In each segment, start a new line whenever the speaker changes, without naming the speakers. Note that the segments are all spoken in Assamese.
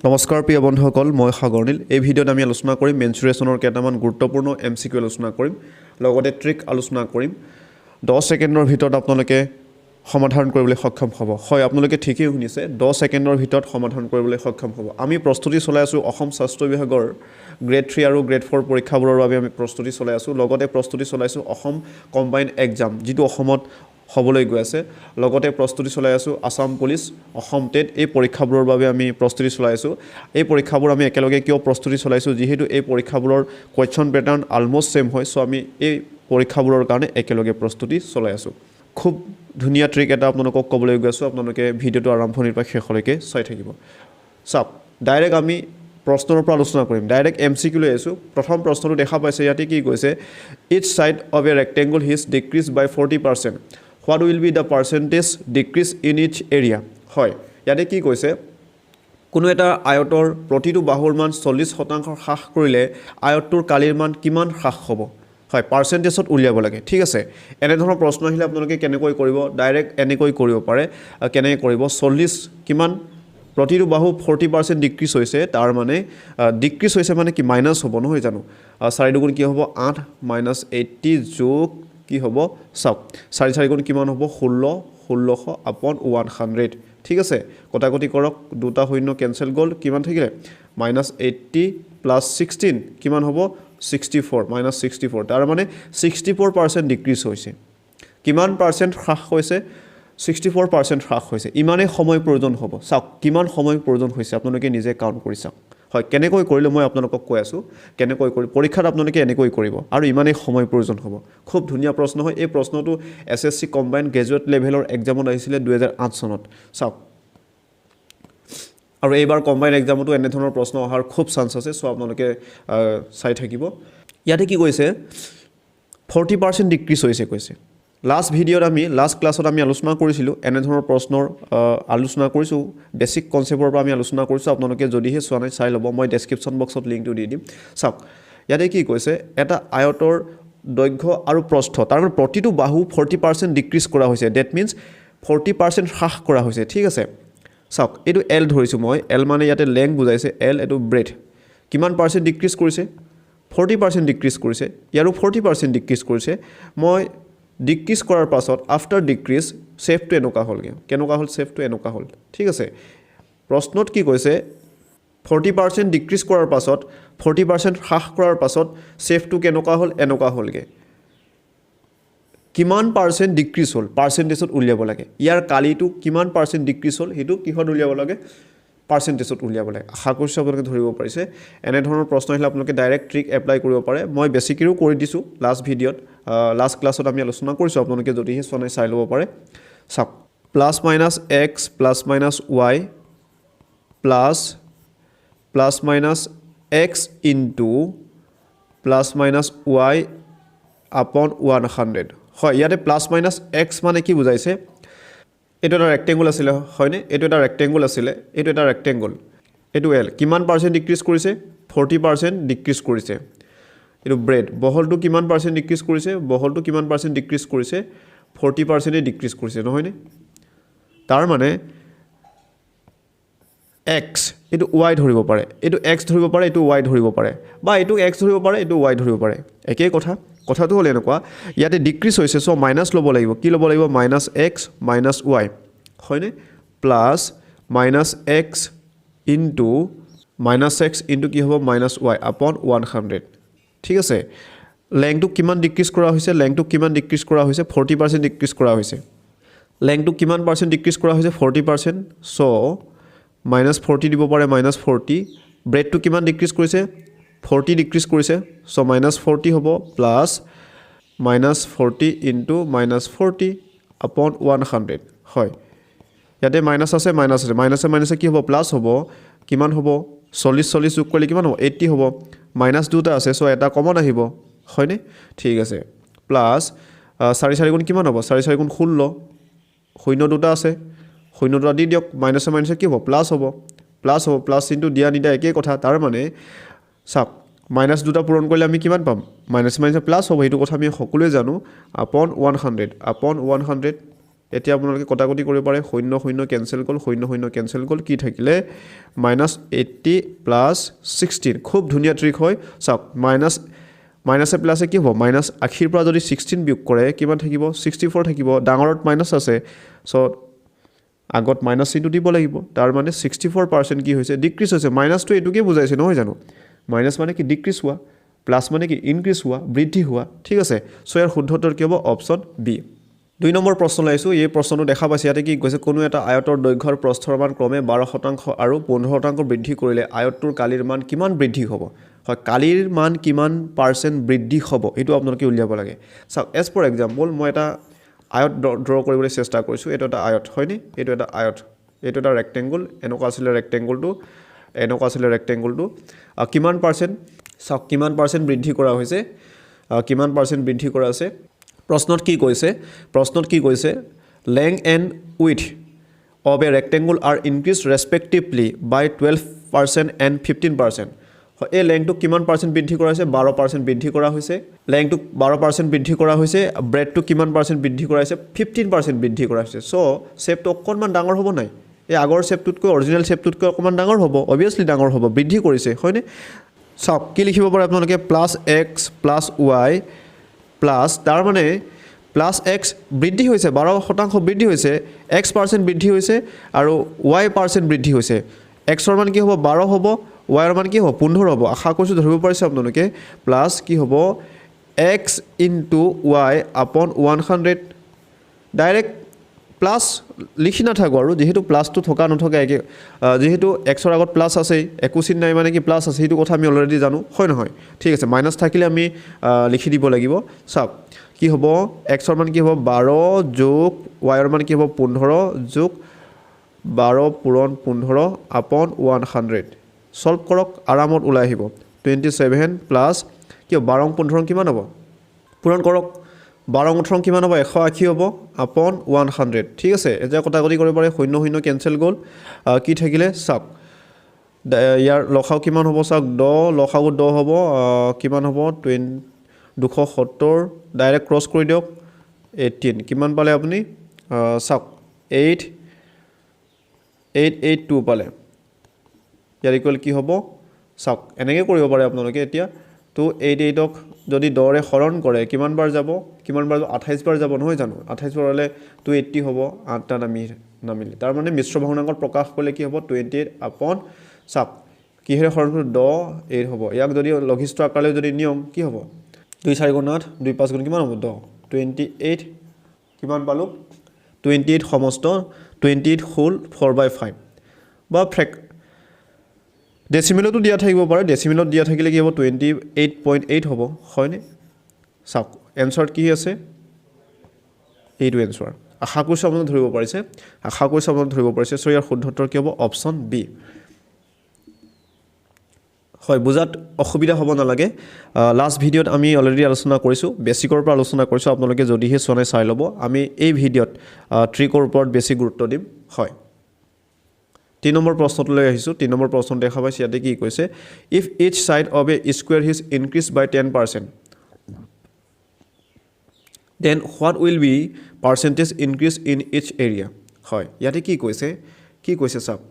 নমস্কাৰ প্ৰিয় বন্ধুসকল, মই সাগৰনীল। এই ভিডিঅ'ত আমি আলোচনা কৰিম মেনচুৰেশ্যনৰ কেইটামান গুৰুত্বপূৰ্ণ MCQ আলোচনা কৰিম, লগতে ট্ৰিক আলোচনা কৰিম। 10 ছেকেণ্ডৰ ভিতৰত আপোনালোকে সমাধান কৰিবলৈ সক্ষম হ'ব। হয়, আপোনালোকে ঠিকেই শুনিছে, 10 ছেকেণ্ডৰ ভিতৰত সমাধান কৰিবলৈ সক্ষম হ'ব। আমি প্ৰস্তুতি চলাই আছোঁ অসম স্বাস্থ্য বিভাগৰ গ্ৰেড 3 আৰু গ্ৰেড 4 পৰীক্ষাবোৰৰ বাবে আমি প্ৰস্তুতি চলাই আছোঁ। লগতে প্ৰস্তুতি চলাইছোঁ অসম কম্বাইণ্ড এক্সাম, যিটো অসমত হ'বলৈ গৈ আছে। লগতে প্ৰস্তুতি চলাই আছোঁ আছাম পুলিচ, অসম টেট, এই পৰীক্ষাবোৰৰ বাবে আমি প্ৰস্তুতি চলাই আছোঁ। এই পৰীক্ষাবোৰ আমি একেলগে কিয় প্ৰস্তুতি চলাইছোঁ, যিহেতু এই পৰীক্ষাবোৰৰ কুৱেশ্যন পেটাৰ্ণ অলম'ষ্ট ছেম হয়। চ' আমি এই পৰীক্ষাবোৰৰ কাৰণে একেলগে প্ৰস্তুতি চলাই আছোঁ। খুব ধুনীয়া ট্ৰিক এটা আপোনালোকক ক'বলৈ গৈ আছোঁ, আপোনালোকে ভিডিঅ'টো আৰম্ভণিৰ পৰা শেষলৈকে চাই থাকিব। চাওক, ডাইৰেক্ট আমি প্ৰশ্নৰ পৰা আলোচনা কৰিম। ডাইৰেক্ট MCQ লৈ আছোঁ। প্ৰথম প্ৰশ্নটো দেখা পাইছে, ইয়াতে কি কৈছে, each side of a rectangle is decrease by 40%। What will be the percentage decrease in each area. হয়, ইয়াতে কি কৈছে, কোনো এটা আয়তৰ প্ৰতিটো বাহুৰ মান 40% হ্ৰাস কৰিলে আয়তটোৰ কালিৰ মান কিমান হ্ৰাস হ'ব? হয়, পাৰ্চেণ্টেজত উলিয়াব লাগে। ঠিক আছে, এনেধৰণৰ প্ৰশ্ন আহিলে আপোনালোকে কেনেকৈ কৰিব, ডাইৰেক্ট এনেকৈ কৰিব পাৰে। কেনেকৈ কৰিব, 40 কিমান, প্ৰতিটো বাহু 40% ডিক্ৰিজ হৈছে, তাৰ মানে ডিক্ৰিজ হৈছে মানে কি, মাইনাছ হ'ব নহয় জানো। 4 দুগুণ কি হ'ব, 8 মাইনাছ 80 যোগ কি হ'ব, চাওক 4 4 গুণ কিমান হ'ব, 1600 আপন 100। ঠিক আছে, কটাকটি কৰক, দুটা শূন্য কেঞ্চেল গ'ল, কিমান থাকিলে, মাইনাছ 80 প্লাছ 16 কিমান হ'ব, 64, মাইনাছ 64। তাৰ মানে 64% ডিক্ৰিজ হৈছে। কিমান পাৰ্চেণ্ট হ্ৰাস হৈছে, 64% হ্ৰাস হৈছে। ইমানেই সময় প্ৰয়োজন হ'ব। চাওক কিমান সময় প্ৰয়োজন হৈছে, আপোনালোকে নিজে কাউণ্ট কৰি চাওক। হয়, কেনেকৈ কৰিলে মই আপোনালোকক কৈ আছোঁ, কেনেকৈ কৰি পৰীক্ষাত আপোনালোকে এনেকৈ কৰিব, আৰু ইমানেই সময় প্ৰয়োজন হ'ব। খুব ধুনীয়া প্ৰশ্ন হয়। এই প্ৰশ্নটো SSC কম্বাইণ্ড গ্ৰেজুৱেট লেভেলৰ এক্সামত আহিছিলে 2008 চনত। চাওক, আৰু এইবাৰ কম্বাইণ্ড এক্সামতো এনেধৰণৰ প্ৰশ্ন অহাৰ খুব চান্স আছে। চ' আপোনালোকে চাই থাকিব। ইয়াতে কি কৈছে, 40% ডিক্ৰিজ হৈছে কৈছে। লাষ্ট ভিডিঅ'ত লাষ্ট ক্লাছত আমি আলোচনা কৰিছিলোঁ, এনেধৰণৰ প্ৰশ্নৰ আলোচনা কৰিছোঁ, বেছিক কনচেপ্টৰ পৰা আমি আলোচনা কৰিছোঁ। আপোনালোকে যদিহে চোৱা নাই চাই ল'ব, মই ডেছক্ৰিপশ্যন বক্সত লিংকটো দি দিম। চাওক, ইয়াতে কি কৈছে, এটা আয়তৰ দৈৰ্ঘ্য আৰু প্ৰস্থ, তাৰমানে প্ৰতিটো বাহু 40% ডিক্ৰিজ কৰা হৈছে। ডেট মিনছ 40% হ্ৰাস কৰা হৈছে। ঠিক আছে, চাওক এইটো L ধৰিছোঁ মই, L মানে ইয়াতে লেংথ বুজাইছে, L এইটো ব্ৰেথ। কিমান পাৰ্চেণ্ট ডিক্ৰিজ কৰিছে, 40% ডিক্ৰিজ কৰিছে। ইয়াৰো 40% ডিক্ৰিজ কৰিছে। মই ডিক্ৰিজ কৰাৰ পাছত আফটাৰ ডিক্ৰিজ ছেফটো এনেকুৱা হ'লগৈ। কেনেকুৱা হ'ল, ছেফটো এনেকুৱা হ'ল। ঠিক আছে, প্ৰশ্নত কি কৈছে, 40% ডিক্ৰিজ কৰাৰ পাছত, 40% হ্ৰাস কৰাৰ পাছত ছেফটো কেনেকুৱা হ'ল, এনেকুৱা হ'লগৈ। কিমান পাৰ্চেণ্ট ডিক্ৰিজ হ'ল, পাৰ্চেণ্টেজত উলিয়াব লাগে। ইয়াৰ কালিটো কিমান পাৰ্চেণ্ট ডিক্ৰিজ হ'ল, সেইটো কিহত উলিয়াব লাগে, পাৰ্চেণ্টেজত উলিয়াব লাগে। আশা কৰিছোঁ আপোনালোকে ধৰিব পাৰিছে। এনেধৰণৰ প্ৰশ্ন আহিলে আপোনালোকে ডাইৰেক্ট ট্ৰিক এপ্লাই কৰিব পাৰে। মই বেছিকৈও কৰি দিছোঁ লাষ্ট ভিডিঅ'ত, লাষ্ট ক্লাছত আমি আলোচনা কৰিছোঁ। আপোনালোকে যদিহে চোৱা নাই চাই ল'ব পাৰে। চাওক, plus minus x plus minus Y plus minus x into plus minus Y আপন 100। হয়, ইয়াতে প্লাছ মাইনাছ এক্স মানে কি বুজাইছে, এইটো এটা ৰেক্টেংগুল আছিলে হয়নে, এইটো এটা ৰেক্টেংগুল আছিলে, এইটো এটা ৰেক্টেংগুল, এইটো L কিমান পাৰ্চেণ্ট ডিক্ৰিজ কৰিছে, 40% ডিক্ৰিজ কৰিছে। এইটো ব্ৰেড, বহলটো কিমান পাৰ্চেণ্ট ডিক্ৰিজ কৰিছে, বহলটো কিমান পাৰ্চেণ্ট ডিক্ৰিজ কৰিছে, 40%ই ডিক্ৰিজ কৰিছে নহয়নে। তাৰ মানে এক্স, এইটো ৱাই ধৰিব পাৰে, এইটো এক্স ধৰিব পাৰে, এইটো ৱাই ধৰিব পাৰে, বা এইটো এক্স ধৰিব পাৰে, এইটো ৱাই ধৰিব পাৰে, একেই কথা। কথাটো হ'ল এনেকুৱা, ইয়াতে ডিক্ৰিজ হৈছে, চ' মাইনাছ ল'ব লাগিব। কি ল'ব লাগিব, মাইনাছ এক্স মাইনাছ ৱাই হয়নে, প্লাছ মাইনাছ এক্স ইনটু কি হ'ব, মাইনাছ ৱাই আপন 100। ঠিক আছে, লেংথটো কিমান ডিক্ৰিজ কৰা হৈছে, লেংথটো কিমান ডিক্ৰিজ কৰা হৈছে, 40% ডিক্ৰিজ কৰা হৈছে। লেংথটো কিমান পাৰ্চেণ্ট ডিক্ৰিজ কৰা হৈছে, 40%। চ' মাইনাছ 40 দিব পাৰে, মাইনাছ 40। ব্ৰেডটো কিমান ডিক্ৰিজ কৰিছে, 40 ডিক্ৰিজ কৰিছে। চ' মাইনাছ 40 হ'ব, প্লাছ মাইনাছ 40 ইনটু মাইনাছ 40 আপন 100। হয়, ইয়াতে মাইনাছ আছে, মাইনাছে কি হ'ব, প্লাছ হ'ব। কিমান হ'ব, 40 যোগ কৰিলে কিমান হ'ব, 80 হ'ব। মাইনাছ দুটা আছে, চ' এটা কমন আহিব হয়নে। ঠিক আছে, প্লাছ 4 4 গুণ কিমান হ'ব, 4 4 গুণ 16, শূন্য দুটা আছে, শূন্য দুটা দি দিয়ক, মাইনাছে কি হ'ব, প্লাছ হ'ব। প্লাছ ইনটু দিয়া নিদিয়া একেই কথা। তাৰ মানে চাওক, মাইনাছ দুটা পূৰণ কৰিলে আমি কিমান পাম, মাইনাছে প্লাছ হ'ব, সেইটো কথা আমি সকলোৱে জানো, আপন 100 এতিয়া আপোনালোকে কটাকটি কৰিব পাৰে 0 0 কেনসেল গ'ল 0 0 কেনসেল গ'ল কি থাকিলে -80 + 16 খুব ধুনীয়া ট্ৰিক হয় চাওক মাইনাসে প্লাসে কি হ'ব -80 পৰা যদি 16 বিয়োগ কৰে কিমান থাকিব 64 থাকিব ডাঙৰত মাইনাস আছে সো আগত মাইনাস চিনটো দিব লাগিব তাৰ মানে 64% কি হৈছে ডিক্ৰিজ হৈছে মাইনাসটো এটুকে বুজাইছে নহয় জানো মাইনাস মানে কি ডিক্ৰিজ হোৱা প্লাস মানে কি ইনক্ৰিজ হোৱা বৃদ্ধি হোৱা ঠিক আছে সো ইয়াৰ শুদ্ধতৰ কি হ'ব অপচন বি 2 নম্বৰ প্ৰশ্ন লাইছো এই প্ৰশ্নটো দেখা পাইছে ইয়াতে কি কৈছে কোনো এটা আয়তৰ দৈৰ্ঘ্যৰ প্ৰস্থৰ মান ক্ৰমে 12% আৰু 15% বৃদ্ধি কৰিলে আয়তটোৰ কালিৰ মান কিমান বৃদ্ধি হ'ব হয় কালিৰ মান কিমান % বৃদ্ধি হ'ব এটো আপোনালোকে উলিয়াব লাগে চাওক এজ ফৰ এক্সাম্পল মই এটা আয়ত ড্ৰ কৰিবলৈ চেষ্টা কৰিছো এটো এটা আয়ত হয়নি এটো এটা আয়ত এটো এটা ৰেক্টেংগল এনেকুৱা আছিল ৰেক্টেংগলটো কিমান % চাওক কিমান % বৃদ্ধি কৰা হৈছে কিমান % বৃদ্ধি কৰা আছে প্ৰশ্নত কি কৈছে length and width of a rectangle are increased respectively by 12% and 15% এই লেংথটো কিমান % বৃদ্ধি কৰা হৈছে 12% বৃদ্ধি কৰা হৈছে লেংথটো 12% বৃদ্ধি কৰা হৈছে ব্ৰেডটো কিমান % বৃদ্ধি কৰা হৈছে 15% বৃদ্ধি কৰা হৈছে সো শেপটো অকনমান ডাঙৰ হ'ব নাই এই আগৰ শেপটোতকৈ অৰিজিনাল শেপটোতকৈ অকনমান ডাঙৰ হ'ব অবিয়াসলি ডাঙৰ হ'ব বৃদ্ধি কৰিছে হয়নে সব কি লিখিব পাৰে আপোনালোকে +x + y প্লাস তাৰ মানে +x বৃদ্ধি হৈছে 12% বৃদ্ধি হৈছে x% বৃদ্ধি হৈছে আৰু y% বৃদ্ধি হৈছে x ৰ মান কি হ'ব 12 হ'ব y ৰ মান কি হ'ব 15 হ'ব আশা কৰিছো ধৰিব পাৰিছে আপোনালোকে প্লাস কি হ'ব x * y upon 100 direct plus লিখি না থাকো আৰু যেহেতু প্লাসটো থকা নথকা একে যেহেতু x ৰ আগত প্লাস আছে একো চিন নাই মানে কি প্লাস আছে এইটো কথা আমি অলৰেডি জানো হয় নহয় ঠিক আছে মাইনাস থাকিলে আমি লিখি দিব লাগিব সব কি হ'ব x ৰ মান কি হ'ব 12 যোগ y ৰ মান কি হ'ব 15 যোগ 12 পূৰণ 15 upon 100 সলভ কৰক আৰামত ওলাই আহিব 27 প্লাস কি 12 15 কিমান হ'ব পূৰণ কৰক 12 18 কিমান হ'ব 180 হ'ব upon 100 ঠিক আছে এতিয়া কটাকটি কৰিব পাৰে 0 0 কেনসেল গ'ল কি থাকিলে চাওক ইয়াৰ লখাও কিমান হ'ব চাওক 10 লখাও 10 হ'ব কিমান হ'ব 270 ডাইৰেক্ট ক্ৰস কৰি দিয়ক 18 কিমান পালে আপুনি চাওক 8882 পালে ইয়াৰ ইকুৱেল কি হ'ব চাওক এনেকৈ কৰিব পাৰে আপোনালোকে এতিয়া তো 88ক যদি 10 ৰে হৰণ কৰে কিমান বাৰ যাব 28 বাৰ যাব নহয় জানো 28 বাৰ হলে 280 হ'ব 8টা নামিলে তাৰ মানে মিশ্ৰ বহুগুণাঙ্কৰ প্ৰকাশ কৰিলে কি হ'ব 28 upon চাওক কিহেৰে হৰণ কৰি 10 8 হ'ব ইয়াক যদি লঘিষ্ঠ আকাৰলৈ যদি নিয়ম কি হ'ব 2 4 গুণ 8 2 5 গুণ কিমান হ'ব 10 28 কিমান পালো 28 সমস্ত 28 হোল 4/5 বা ডেসিমেলতো দিয়া থাকিব পাৰে ডেসিমেলত দিয়া থাকিলে কি হ'ব 28.8 হ'ব হয়নে চাওক এনসার কি আছে এইটো এনসার আশা কৰিছো আপোনালোকে ধৰিব পাৰিছে সো ইয়াৰ শুদ্ধতৰ কি হ'ব অপচন বি হয় বুজাত অসুবিধা হ'ব নালাগে লাষ্ট ভিডিওত আমি অলৰেডি আলোচনা কৰিছো বেসিকৰ পৰা আলোচনা কৰিছো আপোনালোকে যদিহে সোনে চাই ল'ব আমি এই ভিডিওত ট্ৰিকৰ ওপৰত বেছি গুৰুত্ব দিম হয় 3 নম্বৰ প্ৰশ্নটোলৈ আহিছো 3 নম্বৰ প্ৰশ্ন দেখা পাইছে ইয়াতে কি কৈছে if each side of a square is increased by 10% then what will be percentage increase in each area হয় ইয়াতে কি কৈছে চাওক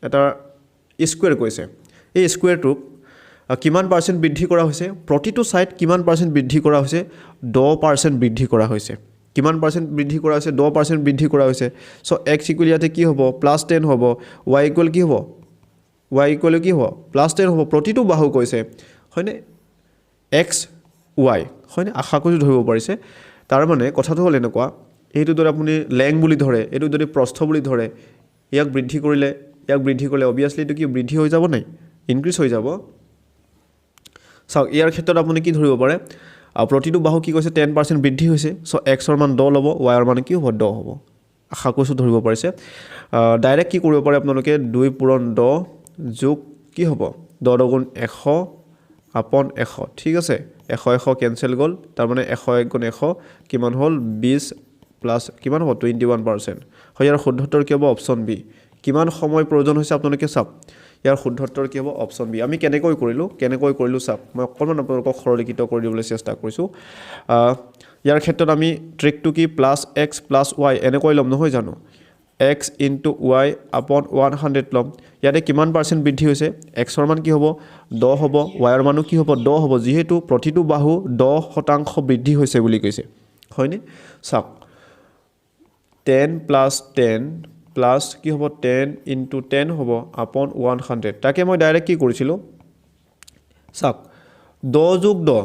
এটা স্কয়াৰ কৈছে এই স্কয়াৰটো কিমান পাৰ্সেন্ট বৃদ্ধি কৰা হৈছে প্ৰতিটো সাইড কিমান পাৰ্সেন্ট বৃদ্ধি কৰা হৈছে 10% বৃদ্ধি কৰা হৈছে কিমান পাৰ্সেন্ট বৃদ্ধি কৰা হৈছে 10% বৃদ্ধি কৰা হৈছে সো x ইকুৱেল ইয়াতে কি হ'ব +10 হ'ব y ইকুৱেল কি হ'ব +10 হ'ব প্ৰতিটো বাহু কৈছে হয়নে x y হয়নে আশা কৰি ধৰিব পাৰিছে তাৰ মানে কথাটো হল এনেকুৱা এইটো ধৰে আপুনি লেং বুলি ধৰে এইটো যদি প্ৰস্থ বুলি ধৰে ইয়াক বৃদ্ধি কৰিলে অবিয়াসলি এটো কি বৃদ্ধি হৈ যাব নাই ইনক্ৰিজ হৈ যাব চাওক ইয়াৰ ক্ষেত্ৰত আপুনি কি ধৰিব পাৰে প্ৰতিটো বাহু কি কৈছে 10% বৃদ্ধি হৈছে সো x ৰ মান 10 ল'ব y ৰ মান কি হ'ব 10 হ'ব আশা কৰিছো ধৰিব পাৰিছে ডাইৰেক্ট কি কৰিব পাৰে আপোনালোকে 2 পূৰণ 10 যোগ কি হ'ব 10 গুণ 100 upon 100 ঠিক আছে 100 কেনসেল গ'ল তাৰ মানে 100 গুণ 100 কিমান হ'ল 20 প্লাস কিমান হ'ব 21% হয় ইয়াৰ শুদ্ধতৰ কি হ'ব অপচন বি কিমান সময় প্ৰয়োজন হৈছে আপোনালোকে চাওক ইয়াৰ শুদ্ধ উত্তৰ কি হ'ব অপশ্যন বি আমি কেনেকৈ কৰিলোঁ চাওক মই অকণমান আপোনালোকক সৰলীকৃত কৰি দিবলৈ চেষ্টা কৰিছোঁ ইয়াৰ ক্ষেত্ৰত আমি ট্ৰিকটো কি +x + y এনেকৈ ল'ম নহয় জানো x * y upon 100 ল'ম ইয়াতে কিমান % বৃদ্ধি হৈছে xৰ মান কি হ'ব 10 হ'ব yৰ মানো কি হ'ব 10 হ'ব যিহেতু প্ৰতিটো বাহু 10% বৃদ্ধি হৈছে বুলি কৈছে হয়নে চাওক 10 + 10 প্লাস কি হ'ব 10 * 10 হ'ব upon 100 তাকে মই ডাইৰেক্ট কি কৰিছিলোঁ চাওক 10 + 10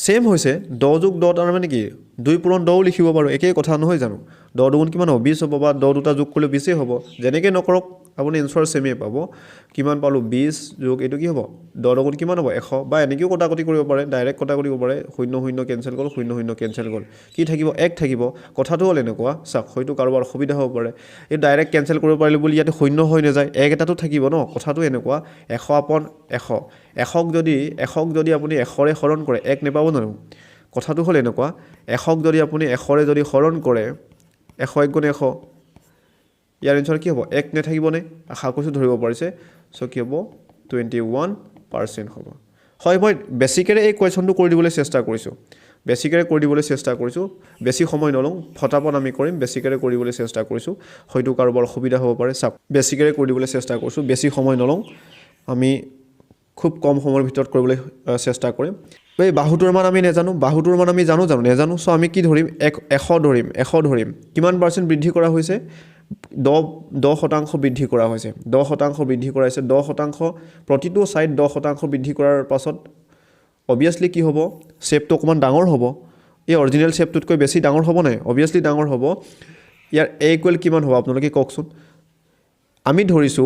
সেম হৈছে 10 + 10 তাৰ মানে কি 2 পূৰণ 10 লিখিব পাৰোঁ একেই কথা নহয় জানো 10 দুগুণ কিমান হ'ব 20 হ'ব বা 10 দুটা যোগ কৰিলে 20 হ'ব যেনেকৈ নকৰক আপুনি এনসাৰ সেমে পাব কিমান পালো 20 যোগ এটো কি হ'ব 10 দুগুণ কিমান হ'ব 100 বা এনেকেও কটাকটি কৰিব পাৰে ডাইৰেক্ট কটাকটি কৰিব পাৰে 0 0 কেনসেল গ'ল 0 0 কেনসেল গ'ল কি থাকিব 1 থাকিব কথাটো হ'ল এনেকুৱা চাওক হয়তো কাৰোবাৰ অসুবিধা হ'ব পাৰে এই ডাইৰেক্ট কেনসেল কৰিব পাৰিলে বুলি ইয়াতে 0 হৈ নাযায় 1 এটাটো থাকিব ন কথাটো এনেকুৱা 100 upon 100 100ক যদি আপুনি 100ৰে হৰণ কৰে 1 নেপাব জানো কথাটো হ'ল এনেকুৱা 100ক যদি আপুনি 100ৰে যদি হৰণ কৰে 100 * 100 ইয়াৰ এনসাৰ কি হ'ব 1 নেথাকিবনে আশা কৰিছোঁ ধৰিব পাৰিছে সো কি হ'ব 21% হ'ব হয় মই বেসিকৰে এই কোৱেশ্চনটো কৰি দিবলৈ চেষ্টা কৰিছোঁ বেছি সময় নলওঁ ফটাফট আমি কৰিম বেসিকৰে কৰি দিবলৈ চেষ্টা কৰিছোঁ হয়তো কাৰোবাৰ অসুবিধা হ'ব পাৰে চাওক বেসিকৰে কৰি দিবলৈ চেষ্টা কৰিছোঁ বেছি সময় নলওঁ আমি খুব কম সময়ৰ ভিতৰত কৰিবলৈ চেষ্টা কৰিম এই বাহুটোৰ মান আমি নেজানো বাহুটোৰ মান আমি নেজানো সো আমি কি ধৰিম 100 ধৰিম কিমান % বৃদ্ধি কৰা হৈছে 10% বৃদ্ধি কৰা হৈছে 10% বৃদ্ধি কৰাইছে 10% প্ৰতিটো সাইড 10% বৃদ্ধি কৰাৰ পাছত obviously কি হ'ব শেপটো অকমান ডাঙৰ হ'ব এই অৰিজিনাল শেপটোতকৈ বেছি ডাঙৰ হ'ব নাই obviously ডাঙৰ হ'ব ইয়াৰ a = কিমান হ'ব আপোনালোকে কওকচোন আমি ধৰিছো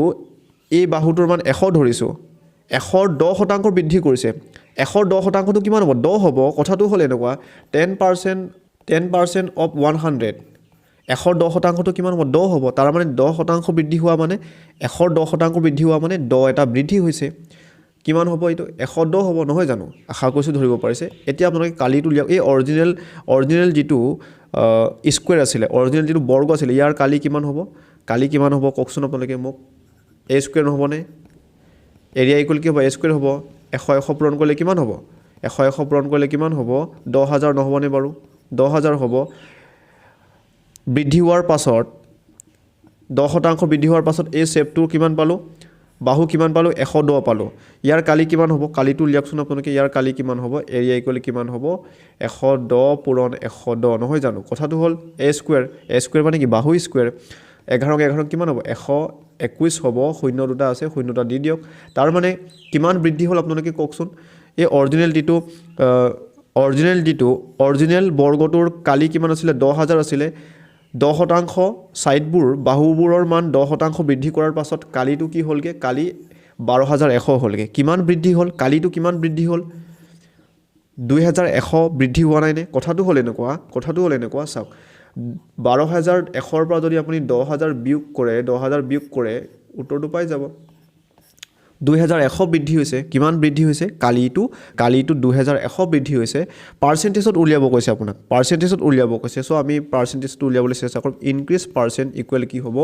এই বাহুটোৰ মান 100 ধৰিছো 100 10% বৃদ্ধি কৰিছে 100 10%টো কিমান হ'ব 10 হ'ব কথাটো হ'ল এনেকুৱা 10% of 100 100 10%টো কিমান হ'ব 10 হ'ব তাৰ মানে 10% বৃদ্ধি হোৱা মানে 100 10% বৃদ্ধি হোৱা মানে 10 এটা বৃদ্ধি হৈছে কিমান হ'ব এইটো 110 হ'ব নহয় জানো আশা কৰিছোঁ ধৰিব পাৰিছে এতিয়া আপোনালোকে কালিটো লিয়াওক এই অৰিজিনাল যিটো স্কয়াৰ আছিল অৰিজিনাল যিটো বৰ্গ আছিল ইয়াৰ কালি কিমান হ'ব কওকচোন আপোনালোকে মোক a স্কয়াৰ নহবনে এৰিয়া ইকুৱেল কি হ'ব a স্কয়াৰ হ'ব 100 পূৰণ কৰিলে কিমান হ'ব 100 পূৰণ কৰিলে কিমান হ'ব 10000 নহবনে বাৰু 10000 হ'ব বৃদ্ধি হোৱাৰ পাছত 10% বৃদ্ধি হোৱাৰ পাছত এই শেপটো কিমান পালো বাহু কিমান পালো 110 পালো ইয়াৰ কালি কিমান হ'ব কালিটো লিয়াকচোন আপোনালোকে ইয়াৰ কালি কিমান হ'ব এৰিয়া ইকুৱেল কিমান হ'ব 110 পূৰণ 110 নহয় জানো কথাটো হ'ল a স্কয়াৰ মানে কি বাহু স্কয়াৰ 11 কিমান হ'ব 121 হ'ব শূন্য দুটা আছে শূন্যটা দি দিয়ক তাৰ মানে কিমান বৃদ্ধি হ'ল আপোনালোকে কওকচোন এই অৰিজিনাল বৰ্গটোৰ কালি কিমান আছিল 10000 আছিল 10% সাইডবোৰ বাহুবোৰৰ মান 10% বৃদ্ধি কৰাৰ পাছত কালিটো কি হ'লগে কালি 12100 হ'লগে কিমান বৃদ্ধি হ'ল কালিটো কিমান বৃদ্ধি হ'ল 2100 বৃদ্ধি হোৱা নাই নে কথাটো হ'ল এনেকুৱা চাওক 12100 পৰা যদি আপুনি 10000 বিয়োগ কৰে উত্তৰটো পাই যাব 2100 বৃদ্ধি হৈছে কিমান বৃদ্ধি হৈছে কালিটো 2100 বৃদ্ধি হৈছে পাৰ্সেন্টেজত উলিয়াব কৈছে সো আমি পাৰ্সেন্টেজটো উলিয়াবলৈ চেষ্টা কৰিম ইনক্ৰিজ পাৰ্সেন্ট ইকুৱেল কি হ'ব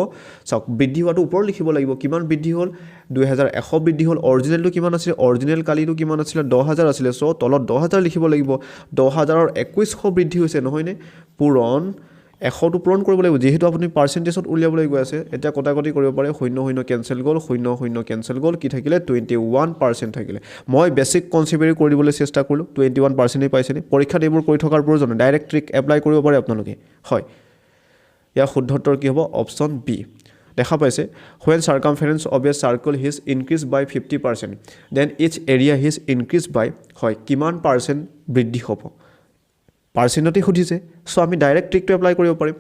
চাওক বৃদ্ধি হোৱাটো ওপৰত লিখিব লাগিব কিমান বৃদ্ধি হ'ল 2100 বৃদ্ধি হ'ল অৰিজিনালটো কিমান আছিল অৰিজিনাল কালিটো কিমান আছিল 10000 আছিল সো তলত 10000 লিখিব লাগিব 10000ৰ 2100 বৃদ্ধি হৈছে নহয়নে পূৰণ 100 টো পূৰণ কৰিব লাগিব যেহেতু আপুনি পাৰ্সেন্টেজত উলিয়াবলৈ গৈ আছে এটা কটাকটি কৰিব পাৰে 0 কেনসেল গ'ল 0 কেনসেল গ'ল কি থাকিলে 21% থাকিলে মই বেসিক কনসেপ্ট কৰি দিবলৈ চেষ্টা কৰিলো 21% এই পাইছেনে পৰীক্ষাত এইবোৰ কৰি থকাৰ প্ৰয়োজন ডাইৰেক্ট ট্ৰিক এপ্লাই কৰিব পাৰে আপোনালোকে হয় ইয়াৰ শুদ্ধ উত্তৰ কি হ'ব অপচন বি দেখা পাইছে when circumference of a circle is increased by 50% then its area is increased by হয় কিমান পাৰ্সেন্ট বৃদ্ধি হ'ব পাৰ্সেন্টতে খুদিছে সো আমি ডাইৰেক্ট ট্ৰিকটো এপ্লাই কৰিব পাৰিম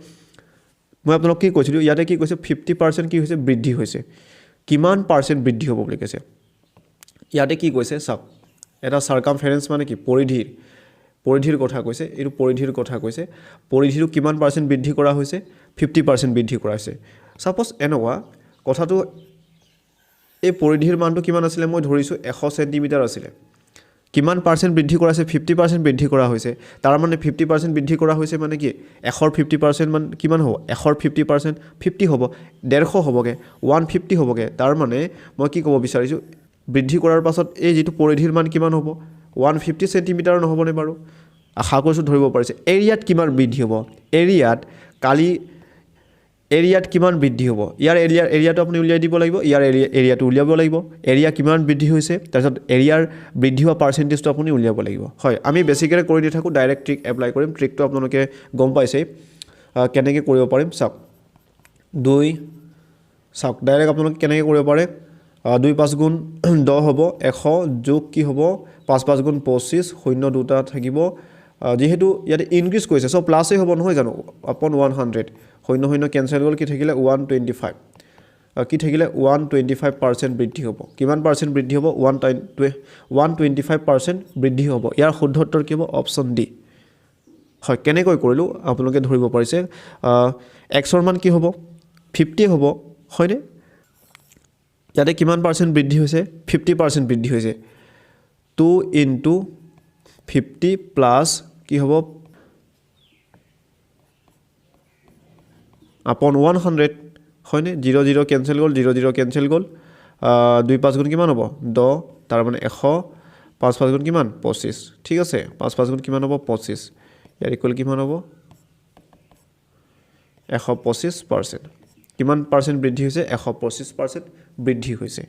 মই আপোনালোক কি কৈছিলো ইয়াতে কি কৈছে 50% কি হৈছে বৃদ্ধি হৈছে কিমান পাৰ্সেন্ট বৃদ্ধি হ'ব বুলি কৈছে ইয়াতে কি কৈছে চাওক এটা সাৰকামফাৰেন্স মানে কি পৰিধিৰ কথা কৈছে এটো পৰিধিৰ কথা কৈছে পৰিধিৰ কিমান পাৰ্সেন্ট বৃদ্ধি কৰা হৈছে 50% বৃদ্ধি কৰা হৈছে সাপোজ এনেকুৱা কথাটো এই পৰিধিৰ মানটো কিমান আছিল মই ধৰিছো 100 সেন্টিমিটাৰ আছিল কিমান পাৰ্চেণ্ট বৃদ্ধি কৰা হৈছে 50% বৃদ্ধি কৰা হৈছে তাৰ মানে 50% বৃদ্ধি কৰা হৈছে মানে কি 100 50% মান কিমান হ'ব 100 50% 50 হ'ব 150 হ'বগে 150 হ'বগে তাৰ মানে মই কি ক'ব বিচাৰিছোঁ বৃদ্ধি কৰাৰ পাছত এই যেটো পৰিধিৰ মান কিমান হ'ব 150 সেন্টিমিটাৰ নহবনে বাৰু আশা কৰিছোঁ ধৰিব পাৰিছে এৰিয়াত কিমান বৃদ্ধি হ'ব এৰিয়াত কালি এৰিয়াত কিমান বৃদ্ধি হ'ব ইয়াৰ এৰিয়াটো আপুনি উলিয়াই দিব লাগিব ইয়াৰ এৰিয়াটো উলিয়াব লাগিব এৰিয়া কিমান বৃদ্ধি হৈছে তাৰপিছত এৰিয়াৰ বৃদ্ধি হোৱা পাৰ্চেন্টেজটো আপুনি উলিয়াব লাগিব হয় আমি বেসিক্যালি কৰি দি থাকো ডাইৰেক্ট ট্ৰিক এপ্লাই কৰিম ট্ৰিকটো আপোনালোকে গম পাইছে কেনেকৈ কৰিব পাৰিম চাওক 2 চাওক ডাইৰেক্ট আপোনালোকে কেনেকৈ কৰিব পাৰে 2 5 গুণ 10 হ'ব 100 যোগ কি হ'ব 5 5 গুণ 25 শূন্য দুটা থাকিব যেহেতু ইয়াতে ইনক্ৰিজ কৰিছে সো প্লাসে হ'ব নহয় জানো আপন 100 শূন্য শূন্য ক্যান্সেল গল কি থাকিলে 125 কি থাকিলে 125% বৃদ্ধি হ'ব কিমান পাৰ্চেন্ট বৃদ্ধি হ'ব 125% বৃদ্ধি হ'ব ইয়াৰ শুদ্ধ উত্তৰ কি হ'ব অপচন ডি হয় কেনেকৈ কৰিলো আপোনালোকে ধৰিব পাৰিছে x ৰ মান কি হ'ব 50 হ'ব হয়নে ইয়াতে কিমান পাৰ্চেন্ট বৃদ্ধি হৈছে 50% বৃদ্ধি হৈছে 2 into 50 plus কি হ'ব upon 100 হয়নে 0 0 ক্যান্সেল গল 0 0 ক্যান্সেল গল 2 5 গুণ কিমান হ'ব 10 তাৰ মানে 100 5 5 গুণ কিমান 25 ঠিক আছে 5 5 গুণ কিমান হ'ব 25 ইয়াৰ ইকুৱেল কিমান হ'ব 125% কিমান পাৰ্চেন্ট বৃদ্ধি হৈছে 125% বৃদ্ধি হৈছে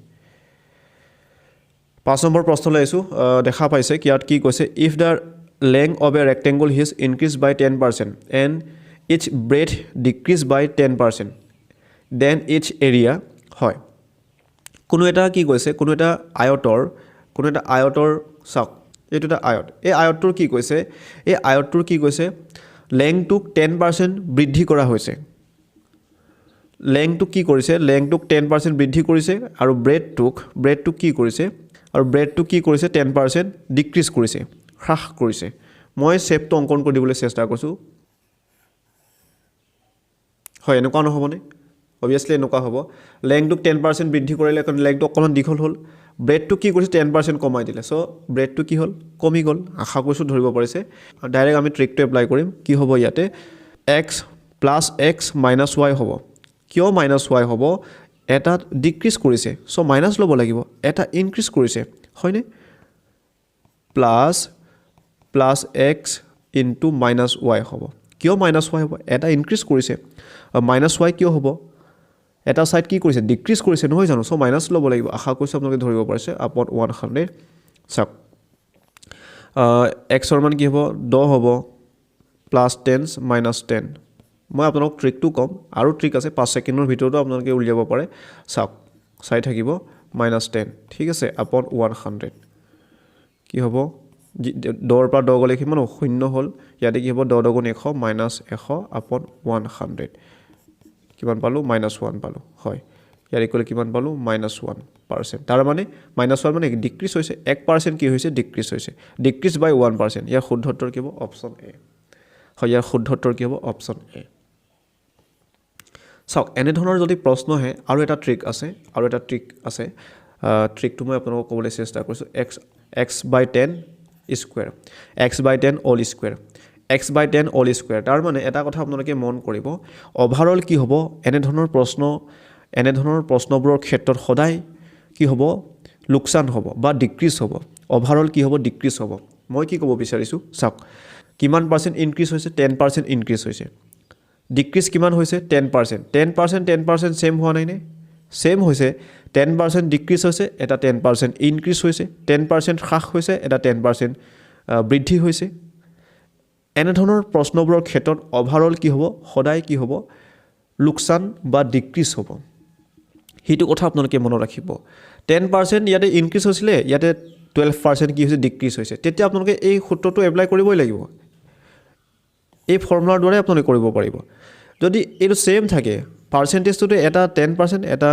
5 নম্বৰ প্ৰশ্নলৈ আইছো দেখা পাইছে কিয়াত কি কৈছে if the length of a rectangle is increased by 10% and its breadth decreased by 10% then its area হয় কোনো এটা কি কৈছে কোনো এটা আয়তৰ চাওক এটো এটা আয়ত এই আয়তটোৰ কি কৈছে এই আয়তটোৰ কি কৈছে লেংথটোক 10% বৃদ্ধি কৰা হৈছে লেংথটো কি কৰিছে লেংথটোক 10% বৃদ্ধি কৰিছে আৰু ব্ৰেডটোক কি কৰিছে আৰু ব্ৰেডটো কি কৰিছে 10% ডিক্ৰিজ কৰিছে হ্ৰাস কৰিছে মই শেপটো অঙ্কন কৰি দিবলৈ চেষ্টা কৰিছো হয় এনেকুৱা নহবনে obviously এনেকুৱা হ'ব লেংথটোক 10% বৃদ্ধি কৰিলে কাৰণ লেংথটো অকমান দীঘল হ'ল ব্ৰেডটো কি কৰিছে 10% কমাই দিলে সো ব্ৰেডটো কি হ'ল কমি গল আশা কৰিছো ধৰিব পাৰিছে ডাইৰেক্ট আমি ট্ৰিকটো এপ্লাই কৰিম কি হ'ব ইয়াতে x + x - y হ'ব কিয় -y হ'ব এটা ডিক্ৰিজ কৰিছে সো মাইনাস লব লাগিব এটা ইনক্ৰিজ কৰিছে হয়নে প্লাস x into -y হ'ব কিয় -y হ'ব এটা ইনক্ৰিজ কৰিছে -y কিয় হ'ব এটা সাইড কি কৰিছে ডিক্ৰিজ কৰিছে নহয় জানো সো মাইনাস লব লাগিব আশা কৰিছো আপোনালোকে ধৰিব পাৰিছে আপন 100 চাওক x ৰ মান কি হ'ব 10 হ'ব +10 -10 মই আপোনালোক ট্ৰিকটো কম আৰু ট্ৰিক আছে 5 সেকেন্ডৰ ভিতৰতো আপোনালোকে উলিয়াব পাৰে চাওক চাই থাকিব -10 ঠিক আছে আপন 100 কি হ'ব 10 পৰা 10 গলে কিমান শূন্য হ'ল ইয়াতে কি হ'ব 10 গুণ 100 -100 আপন 100 কিমান পালো -1 পালো হয় ইয়াৰ ইকুৱেল কিমান পালো -1% তাৰ মানে -1 মানে ডিক্ৰিজ হৈছে 1% কি হৈছে ডিক্ৰিজ হৈছে ডিক্ৰিজ বাই 1% ইয়াৰ শুদ্ধ উত্তৰ কি হ'ব অপচন এ হয় ইয়াৰ শুদ্ধ উত্তৰ কি হ'ব অপচন এ চাওক এনে ধৰণৰ যদি প্ৰশ্ন হে আৰু এটা ট্ৰিক আছে ট্ৰিকটো মই আপোনালোকক ক'বলৈ চেষ্টা কৰিছো x/10 square x/10 whole square x/10 whole square তাৰ মানে এটা কথা আপোনালোকে মন কৰিব ওভাৰঅল কি হ'ব এনে ধৰণৰ প্ৰশ্নবোৰৰ ক্ষেত্ৰত সদায় কি হ'ব লোকসান হ'ব বা ডিক্ৰিজ হ'ব ওভাৰঅল কি হ'ব ডিক্ৰিজ হ'ব মই কি ক'ব বিচাৰিছো চাওক কিমান পাৰ্চেন্ট ইনক্ৰিজ হৈছে 10% ইনক্ৰিজ হৈছে ডিক্ৰিজ কিমান হৈছে 10% সেম হোৱা নাই নে সেম হৈছে 10% ডিক্ৰিজ হৈছে এটা 10% ইনক্ৰিজ হৈছে 10% হ্ৰাস হৈছে এটা 10% বৃদ্ধি হৈছে এনে ধৰণৰ প্ৰশ্নবোৰৰ ক্ষেত্ৰত ওভাৰঅল কি হ'ব সদায় কি হ'ব লোকসান বা ডিক্ৰিজ হ'ব হিটো কথা আপোনালোকে মনত ৰাখিব 10% ইয়াতে ইনক্ৰিজ হৈছিলে ইয়াতে 12% কি হৈছে ডিক্ৰিজ হৈছে তেতিয়া আপোনালোকে এই সূত্ৰটো এপ্লাই কৰিবই লাগিব এই ফৰ্মুলাৰ দ্বাৰা আপোনালোকে কৰিব পাৰিব যদি এটো সেম থাকে পাৰ্চেন্টেজটো এটা 10% এটা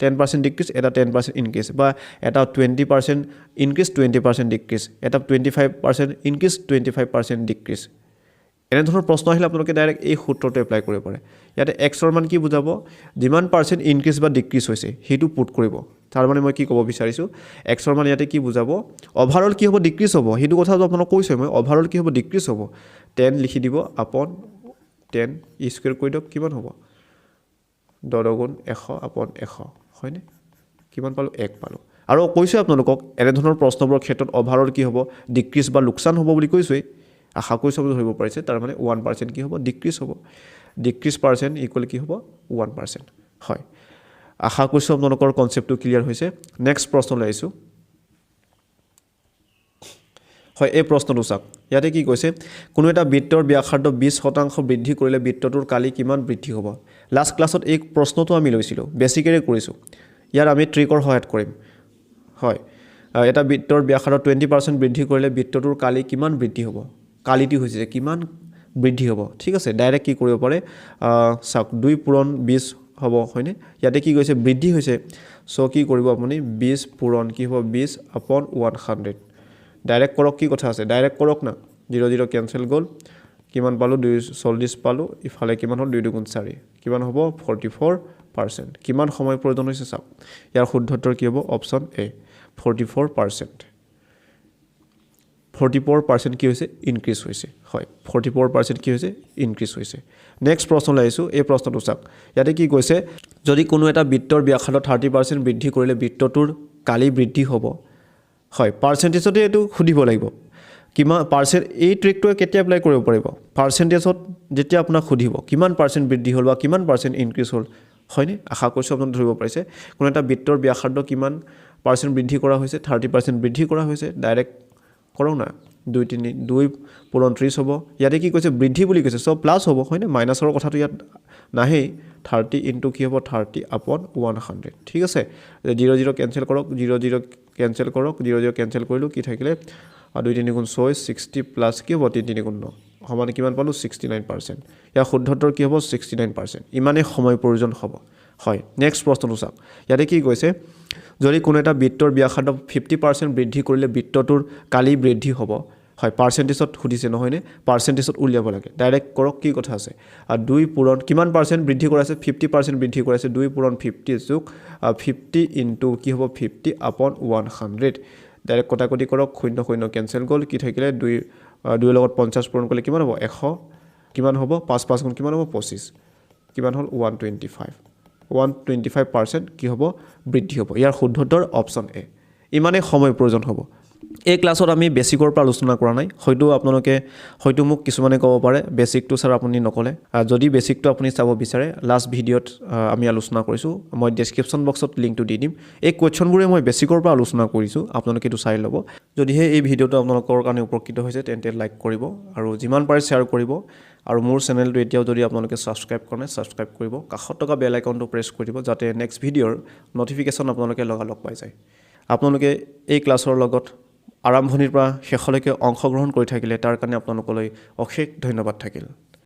10% ডিক্ৰিজ এটা 10% ইনক্ৰিজ বা এটা 20% ইনক্ৰিজ 20% ডিক্ৰিজ এটা 25% ইনক্ৰিজ 25% ডিক্ৰিজ এনে ধৰণৰ প্ৰশ্ন আহিলে আপোনালোকে ডাইৰেক্ট এই সূত্ৰটো এপ্লাই কৰিব পাৰে ইয়াতে x ৰ মান কি বুজাব যিমান পাৰ্চেন্ট ইনক্ৰিজ বা ডিক্ৰিজ হৈছে হেতু পুট কৰিব তাৰ মানে মই কি ক'ব বিচাৰিছোঁ এক্সৰ মান ইয়াতে কি বুজাব অভাৰঅল কি হ'ব ডিক্ৰিজ হ'ব সেইটো কথাটো আপোনাক কৈছোঁ মই অভাৰঅল কি হ'ব ডিক্ৰিজ হ'ব 10 লিখি দিব আপন 10 ই স্কুৱেৰ কৰি দিয়ক কিমান হ'ব 10 গুণ 100 আপন 100 হয়নে কিমান পালোঁ 1 পালোঁ আৰু কৈছোঁ আপোনালোকক এনেধৰণৰ প্ৰশ্নবোৰৰ ক্ষেত্ৰত অভাৰঅল কি হ'ব ডিক্ৰিজ বা লোকচান হ'ব বুলি কৈছোঁৱেই আশা কৰিছোঁ আপুনি ধৰিব পাৰিছে তাৰ মানে 1% কি হ'ব ডিক্ৰিজ হ'ব ডিক্ৰিজ পাৰ্চেণ্ট ইকুৱেল কি হ'ব 1% হয় আশা কৰিছোঁ আপোনালোকৰ কনচেপ্টটো ক্লিয়াৰ হৈছে নেক্সট প্ৰশ্নলৈ আহিছোঁ হয় এই প্ৰশ্নটো চাওক ইয়াতে কি কৈছে কোনো এটা বৃত্তৰ ব্যাসাৰ্ধ 20% বৃদ্ধি কৰিলে বৃত্তটোৰ কালি কিমান বৃদ্ধি হ'ব লাষ্ট ক্লাছত এই প্ৰশ্নটো আমি লৈছিলোঁ বেছিকেৰে কৰিছোঁ ইয়াৰ আমি ট্ৰিকৰ সহায়ত কৰিম হয় এটা বৃত্তৰ ব্যাসাৰ্ধ 20% বৃদ্ধি কৰিলে বৃত্তটোৰ কালি কিমান বৃদ্ধি হ'ব কালিটি হৈছে কিমান বৃদ্ধি হ'ব ঠিক আছে ডাইৰেক্ট কি কৰিব পাৰে চাওক 2 পূৰণ 20 হ'ব হয়নে ইয়াতে কি কৈছে বৃদ্ধি হৈছে সো কি কৰিব আপুনি 20 পূৰণ কি হ'ব 20 আপন 100 ডাইৰেক্ট কৰক কি কথা আছে ডাইৰেক্ট কৰক না 0 0 কেনসেল গ'ল কিমান পালোঁ 240 পালোঁ ইফালে কিমান হ'ল 2 গুণ 4 কিমান হ'ব 44% কিমান সময় প্ৰয়োজন হৈছে চাওক ইয়াৰ শুদ্ধতৰ কি হ'ব অপচন এ 44% 44% কি হৈছে ইনক্ৰিজ হৈছে হয় 44% কি হৈছে ইনক্ৰিজ হৈছে নেক্সট প্ৰশ্নলৈ আহিছোঁ এই প্ৰশ্নটো চাওক ইয়াতে কি কৈছে যদি কোনো এটা বৃত্তৰ ব্যাসাৰ্ধ 30% বৃদ্ধি কৰিলে বৃত্তটোৰ কালি বৃদ্ধি হ'ব হয় পাৰ্চেণ্টেজতে এইটো সুধিব লাগিব কিমান পাৰ্চেণ্ট এই ট্ৰিকটোৱে কেতিয়া এপ্লাই কৰিব পাৰিব পাৰ্চেণ্টেজত যেতিয়া আপোনাক সুধিব কিমান পাৰ্চেণ্ট বৃদ্ধি হ'ল বা কিমান পাৰ্চেণ্ট ইনক্ৰিজ হ'ল হয়নে আশা কৰিছোঁ আপোনাক ধৰিব পাৰিছে কোনো এটা বৃত্তৰ ব্যাসাৰ্ধ কিমান পাৰ্চেণ্ট বৃদ্ধি কৰা হৈছে 30% বৃদ্ধি কৰা হৈছে ডাইৰেক্ট কৰক না 2 পূৰণ 30 হ'ব ইয়াতে কি কৈছে বৃদ্ধি বুলি কৈছে সব প্লাছ হ'ব হয়নে মাইনাছৰ কথাটো ইয়াত নাহেই 30 ইনটু কি হ'ব 30 আপন 100 ঠিক আছে 0 0 কেনসেল কৰক 0 0 কেনসেল কৰক 0 0 কেনসেল কৰিলোঁ কি থাকিলে 2 3 গুণ 6 60 প্লাছ কি হ'ব 3 3 গুণ 9 সমান কিমান পালোঁ 69% ইয়াৰ শুদ্ধতৰ কি হ'ব 69% ইমানেই সময় প্ৰয়োজন হ'ব হয় নেক্সট প্ৰশ্নটো চাওক ইয়াতে কি কৈছে যদি কোনো এটা বৃত্তৰ ব্যাসাৰ্ধ 50% বৃদ্ধি কৰিলে বৃত্তটোৰ কালি বৃদ্ধি হ'ব হয় পাৰ্চেণ্টেজত সুধিছে নহয়নে পাৰ্চেণ্টেজত উলিয়াব লাগে ডাইৰেক্ট কৰক কি কথা আছে 2 পূৰণ কিমান পাৰ্চেণ্ট বৃদ্ধি কৰাইছে 50% বৃদ্ধি কৰাইছে 2 পূৰণ 50 যোগ 50 ইনটু কি হ'ব 50 আপন 100 ডাইৰেক্ট কটাকটি কৰক 0 0 কেনসেল গ'ল কি থাকিলে 2 লগত 50 পূৰণ কৰিলে কিমান হ'ব 100 কিমান হ'ব 5 5 গুণ কিমান হ'ব 25 কিমান হ'ল 125% কি হ'ব বৃদ্ধি হ'ব ইয়াৰ শুদ্ধতৰ অপচন এ ইমানেই সময় প্ৰয়োজন হ'ব এই ক্লাছত আমি বেসিকৰ পৰা আলোচনা কৰা নাই হয়তো আপোনালোকে হয়তো মোক কিছুমানে ক'ব পাৰে বেসিকটো স্যাৰ আপুনি নকলে যদি বেসিকটো আপুনি চাব বিচাৰে লাষ্ট ভিডিঅ'ত আমি আলোচনা কৰিছোঁ মই ডেসক্ৰিপচন বক্সত লিংকটো দি দিম এই কোৱেশ্চনবোৰে মই বেসিকৰ পৰা আলোচনা কৰিছোঁ আপোনালোকে এইটো চাই ল'ব যদিহে এই ভিডিঅ'টো আপোনালোকৰ কাৰণে উপকৃত হৈছে তেন্তে লাইক কৰিব আৰু যিমান পাৰে শ্বেয়াৰ কৰিব আৰু মোৰ চেনেলটো এতিয়াও যদি আপোনালোকে সাবস্ক্ৰাইব কৰে সাবস্ক্ৰাইব কৰিব কাষত থকা বেল আইকনটো প্ৰেছ কৰি দিব যাতে নেক্সট ভিডিঅ'ৰ নটিফিকেশ্যন আপোনালোকে লগালগ পাই যায় আপোনালোকে এই ক্লাছৰ লগত আৰম্ভণিৰ পৰা শেষলৈকে অংশগ্ৰহণ কৰি থাকিলে তাৰ কাৰণে আপোনালোকলৈ অশেষ ধন্যবাদ থাকিল